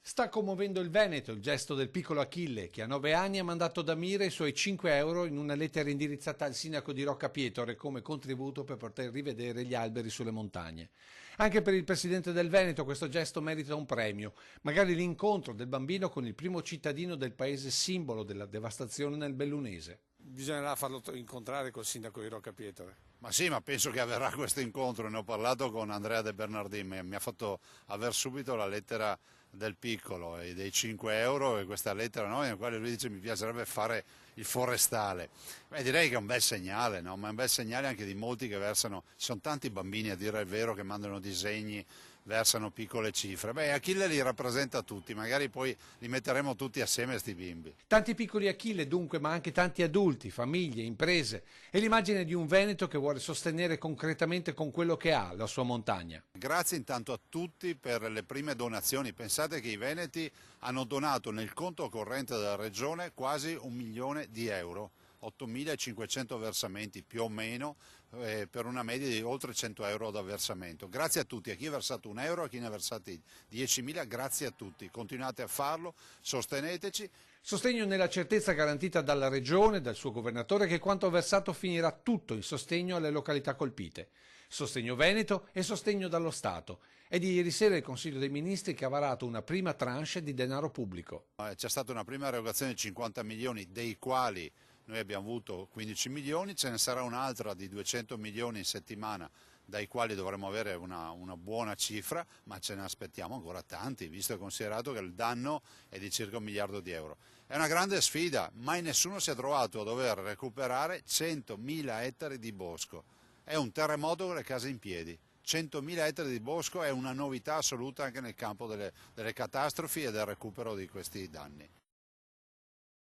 Sta commuovendo il Veneto il gesto del piccolo Achille, che a 9 anni ha mandato da Mira i suoi 5 euro in una lettera indirizzata al sindaco di Roccapietore come contributo per poter rivedere gli alberi sulle montagne. Anche per il presidente del Veneto questo gesto merita un premio, magari l'incontro del bambino con il primo cittadino del paese simbolo della devastazione nel Bellunese. Bisognerà farlo incontrare col sindaco di Roccapietore. Ma sì, ma penso che avverrà questo incontro, ne ho parlato con Andrea De Bernardini, mi ha fatto aver subito la lettera del piccolo e dei 5 euro e questa lettera no, nella quale lui dice mi piacerebbe fare il forestale. Beh, direi che è un bel segnale, no? Ma è un bel segnale anche di molti che versano, ci sono tanti bambini a dire il vero che mandano disegni, versano piccole cifre. Beh, Achille li rappresenta tutti, magari poi li metteremo tutti assieme a sti bimbi. Tanti piccoli Achille dunque, ma anche tanti adulti, famiglie, imprese e l'immagine di un Veneto che vuole sostenere concretamente con quello che ha la sua montagna. Grazie intanto a tutti per le prime donazioni. Pensate che i veneti hanno donato nel conto corrente della regione quasi 1 milione di euro, 8.500 versamenti più o meno, per una media di oltre 100 euro da versamento. Grazie a tutti, a chi ha versato 1 euro, a chi ne ha versati 10.000, grazie a tutti. Continuate a farlo, sosteneteci. Sostegno nella certezza garantita dalla Regione, dal suo governatore, che quanto versato finirà tutto in sostegno alle località colpite. Sostegno Veneto e sostegno dallo Stato. È di ieri sera il Consiglio dei Ministri che ha varato una prima tranche di denaro pubblico. C'è stata una prima erogazione di 50 milioni, dei quali noi abbiamo avuto 15 milioni, ce ne sarà un'altra di 200 milioni in settimana, dai quali dovremo avere una buona cifra, ma ce ne aspettiamo ancora tanti, visto e considerato che il danno è di circa 1 miliardo di euro. È una grande sfida, mai nessuno si è trovato a dover recuperare 100.000 ettari di bosco. È un terremoto con le case in piedi. 100.000 ettari di bosco è una novità assoluta anche nel campo delle catastrofi e del recupero di questi danni.